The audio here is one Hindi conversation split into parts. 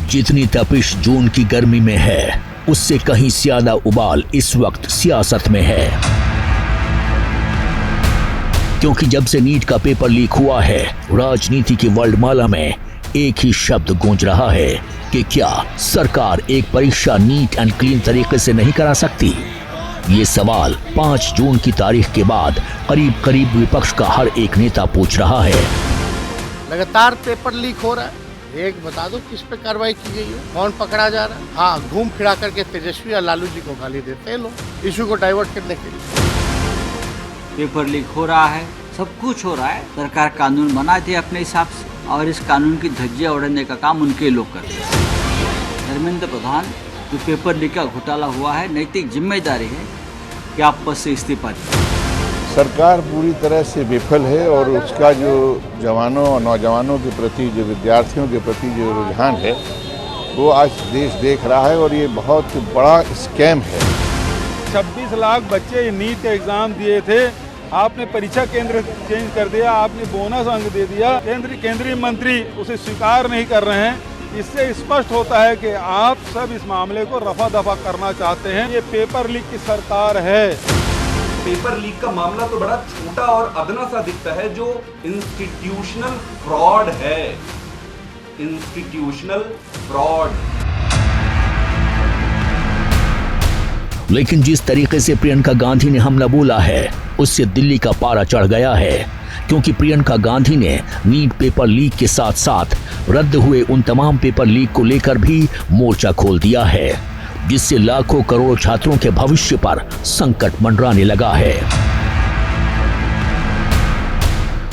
जितनी तपिश जून की गर्मी में है, उससे कहीं ज्यादा उबाल इस वक्त सियासत में है। क्योंकि जब से नीट का पेपर लीक हुआ है, राजनीति की वर्णमाला में एक ही शब्द गूंज रहा है कि क्या सरकार एक परीक्षा नीट एंड क्लीन तरीके से नहीं करा सकती। ये सवाल 5 जून की तारीख के बाद करीब करीब विपक्ष का हर एक नेता पूछ रहा है। लगातार पेपर लीक हो रहा है, एक बता दो किस पे कार्रवाई की गई है, कौन पकड़ा जा रहा है। हाँ, घूम फिरा करके तेजस्वी और लालू जी को गाली देते हैं लोग, इशू को डाइवर्ट करने के लिए। पेपर लीक हो रहा है, सब कुछ हो रहा है। सरकार कानून बनाती है अपने हिसाब से और इस कानून की धज्जियां उड़ाने का काम उनके लोग करते हैं। धर्मेंद्र प्रधान, जो पेपर लीक का घोटाला हुआ है, नैतिक जिम्मेदारी है कि आप पद से इस्तीफा दें। सरकार पूरी तरह से विफल है और उसका जो जवानों और नौजवानों के प्रति, जो विद्यार्थियों के प्रति जो रुझान है, वो आज देश देख रहा है और ये बहुत बड़ा स्कैम है। 26 लाख बच्चे नीट का एग्जाम दिए थे, आपने परीक्षा केंद्र चेंज कर दिया, आपने बोनस अंक दे दिया, केंद्रीय मंत्री उसे स्वीकार नहीं कर रहे हैं। इससे स्पष्ट होता है कि आप सब इस मामले को रफा दफा करना चाहते हैं। ये पेपर लीक की सरकार है। पेपर लीक का मामला तो बड़ा छोटा और अदना सा दिखता है, जो इंस्टीट्यूशनल फ्रॉड है, इंस्टीट्यूशनल फ्रॉड। लेकिन जिस तरीके से प्रियंका गांधी ने हमला बोला है, उससे दिल्ली का पारा चढ़ गया है। क्योंकि प्रियंका गांधी ने नीट पेपर लीक के साथ साथ रद्द हुए उन तमाम पेपर लीक को लेकर भी मोर्चा खोल दिया है, जिससे लाखों करोड़ों छात्रों के भविष्य पर संकट मंडराने लगा है।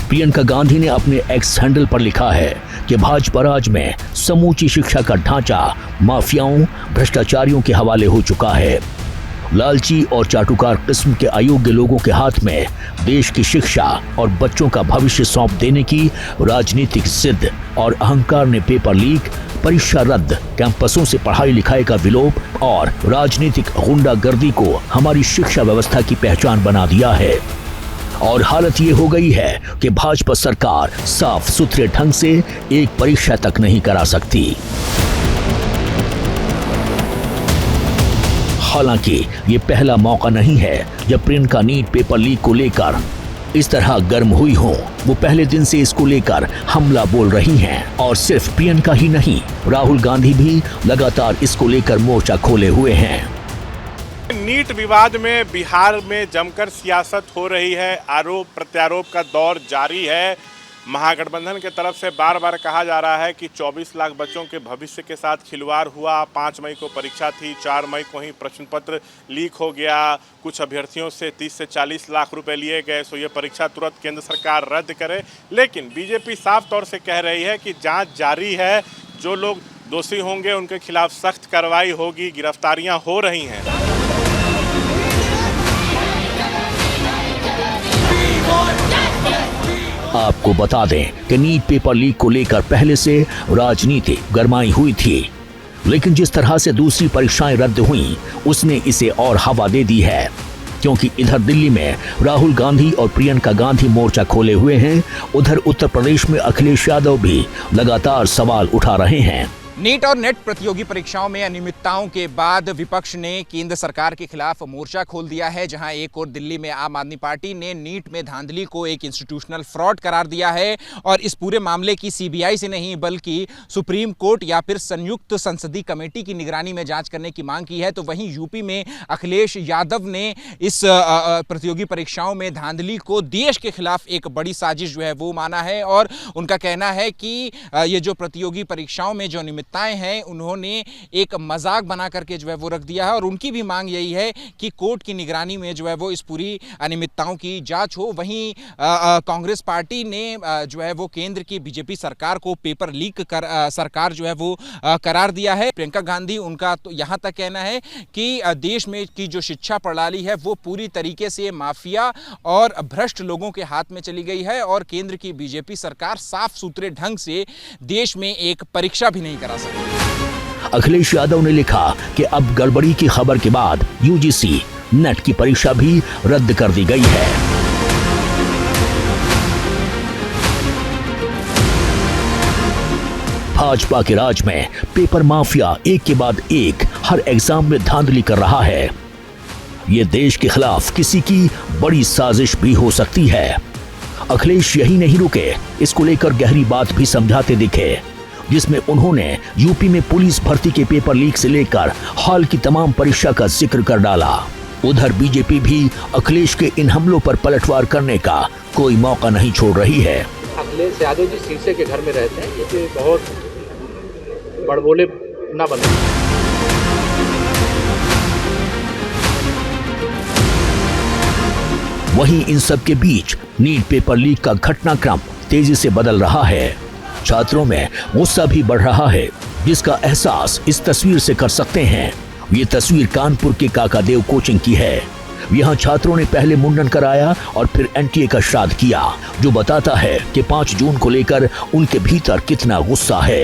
प्रियंका गांधी ने अपने एक्स हैंडल पर लिखा है कि भाजपा राज में समूची शिक्षा का ढांचा माफियाओं, भ्रष्टाचारियों के हवाले हो चुका है। लालची और चाटुकार किस्म के अयोग्य लोगों के हाथ में देश की शिक्षा और बच्चों का भविष्य सौंप देने की राजनीतिक जिद और अहंकार ने पेपर लीक, परीक्षा रद्द, कैंपसों से पढ़ाई लिखाई का विलोप और राजनीतिक गुंडागर्दी को हमारी शिक्षा व्यवस्था की पहचान बना दिया है। और हालत ये हो गई है कि भाजपा सरकार साफ सुथरे ढंग से एक परीक्षा तक नहीं करा सकती। हालांकि ये पहला मौका नहीं है जब प्रियंका नीट पेपर लीक को लेकर इस तरह गर्म हुई हो। वो पहले दिन से इसको लेकर हमला बोल रही हैं और सिर्फ प्रियंका ही नहीं, राहुल गांधी भी लगातार इसको लेकर मोर्चा खोले हुए हैं। नीट विवाद में बिहार में जमकर सियासत हो रही है, आरोप प्रत्यारोप का दौर जारी है। महागठबंधन के तरफ से बार बार कहा जा रहा है कि 24 लाख बच्चों के भविष्य के साथ खिलवाड़ हुआ। 5 मई को परीक्षा थी, 4 मई को ही प्रश्न पत्र लीक हो गया। कुछ अभ्यर्थियों से 30 से 40 लाख रुपए लिए गए। सो ये परीक्षा तुरंत केंद्र सरकार रद्द करे। लेकिन बीजेपी साफ तौर से कह रही है कि जांच जारी है, जो लोग दोषी होंगे उनके खिलाफ सख्त कार्रवाई होगी, गिरफ्तारियां हो रही हैं। आपको बता दें कि नीट पेपर लीक को लेकर पहले से राजनीति गरमाई हुई थी, लेकिन जिस तरह से दूसरी परीक्षाएं रद्द हुईं, उसने इसे और हवा दे दी है। क्योंकि इधर दिल्ली में राहुल गांधी और प्रियंका गांधी मोर्चा खोले हुए हैं, उधर उत्तर प्रदेश में अखिलेश यादव भी लगातार सवाल उठा रहे हैं। नीट और नेट प्रतियोगी परीक्षाओं में अनियमितताओं के बाद विपक्ष ने केंद्र सरकार के खिलाफ मोर्चा खोल दिया है, जहां एक और दिल्ली में आम आदमी पार्टी ने नीट में धांधली को एक इंस्टीट्यूशनल फ्रॉड करार दिया है और इस पूरे मामले की सीबीआई से नहीं बल्कि सुप्रीम कोर्ट या फिर संयुक्त संसदीय कमेटी की निगरानी में जांच करने की मांग की है। तो वहीं यूपी में अखिलेश यादव ने इस प्रतियोगी परीक्षाओं में धांधली को देश के खिलाफ एक बड़ी साजिश जो है वो माना है और उनका कहना है कि ये जो प्रतियोगी परीक्षाओं में जो हैं उन्होंने एक मजाक बना करके जो है वो रख दिया है और उनकी भी मांग यही है कि कोर्ट की निगरानी में जो है वो इस पूरी अनियमितताओं की जांच हो। वहीं कांग्रेस पार्टी ने जो है वो केंद्र की बीजेपी सरकार को पेपर लीक कर सरकार जो है वो करार दिया है। प्रियंका गांधी, उनका तो यहां तक कहना है कि देश में की जो शिक्षा प्रणाली है वो पूरी तरीके से माफिया और भ्रष्ट लोगों के हाथ में चली गई है और केंद्र की बीजेपी सरकार साफ सुथरे ढंग से देश में एक परीक्षा भी नहीं करा सकती। अखिलेश यादव ने लिखा कि अब गड़बड़ी की खबर के बाद यूजीसी नेट की परीक्षा भी रद्द कर दी गई है। भाजपा के राज में पेपर माफिया एक के बाद एक हर एग्जाम में धांधली कर रहा है। ये देश के खिलाफ किसी की बड़ी साजिश भी हो सकती है। अखिलेश यही नहीं रुके, इसको लेकर गहरी बात भी समझाते दिखे, जिसमें उन्होंने यूपी में पुलिस भर्ती के पेपर लीक से लेकर हाल की तमाम परीक्षा का जिक्र कर डाला। उधर बीजेपी भी अखिलेश के इन हमलों पर पलटवार करने का कोई मौका नहीं छोड़ रही है। अखिलेश यादव जी शीशे के घर में रहते हैं, ये बहुत बड़बोले न बने। वहीं इन सब के बीच नीट पेपर लीक का घटनाक्रम तेजी से बदल रहा है। छात्रों में गुस्सा भी बढ़ रहा है, जिसका एहसास इस तस्वीर से कर सकते हैं। ये तस्वीर कानपुर के काकादेव कोचिंग की है। यहाँ छात्रों ने पहले मुंडन कराया और फिर एनटीए का श्राद्ध किया, जो बताता है कि 5 जून को लेकर उनके भीतर कितना गुस्सा है।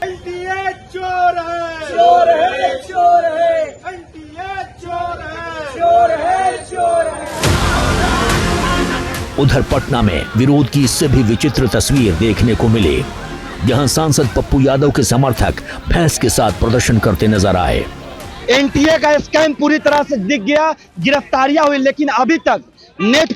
एनटीए चोर है, चोर है, चोर है, एनटीए चोर है, चोर है, चोर है। उधर पटना में विरोध की इससे भी विचित्र तस्वीर देखने को मिली, जहां सांसद पप्पू यादव के समर्थक भैंस के साथ प्रदर्शन करते नजर आए। एनटीए का स्कैम पूरी तरह से दिख गया, गिरफ्तारियां हुई, लेकिन अभी तक नीट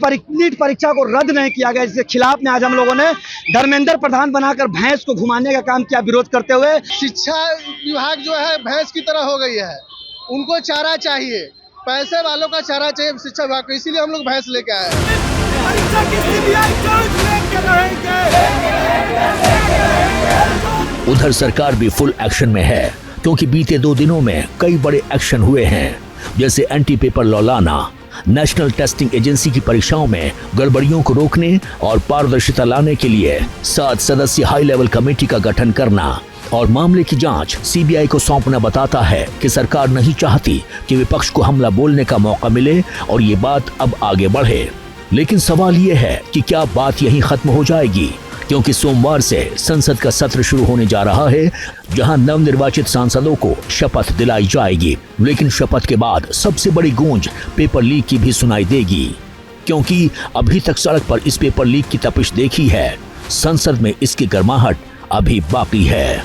परीक्षा को रद्द नहीं किया गया, जिसके खिलाफ में आज हम लोगों ने धर्मेंद्र प्रधान बनाकर भैंस को घुमाने का काम किया, विरोध करते हुए। शिक्षा विभाग जो है भैंस की तरह हो गई है, उनको चारा चाहिए, पैसे वालों का चारा चाहिए शिक्षा विभाग को, इसीलिए हम लोग भैंस लेके आए हैं। उधर सरकार भी फुल एक्शन में है, क्योंकि बीते 2 दिनों में कई बड़े एक्शन हुए हैं, जैसे एंटी पेपर लॉ लाना, नेशनल टेस्टिंग एजेंसी की परीक्षाओं में गड़बड़ियों को रोकने और पारदर्शिता लाने के लिए 7 सदस्यीय हाई लेवल कमेटी का गठन करना और मामले की जांच सीबीआई को सौंपना बताता है कि सरकार नहीं चाहती कि विपक्ष को हमला बोलने का मौका मिले और ये बात अब आगे बढ़े। लेकिन सवाल ये है कि क्या बात यहीं खत्म हो जाएगी, क्योंकि सोमवार से संसद का सत्र शुरू होने जा रहा है, जहां नवनिर्वाचित सांसदों को शपथ दिलाई जाएगी। लेकिन शपथ के बाद सबसे बड़ी गूंज पेपर लीक की भी सुनाई देगी, क्योंकि अभी तक सड़क पर इस पेपर लीक की तपिश देखी है, संसद में इसकी गर्माहट अभी बाकी है।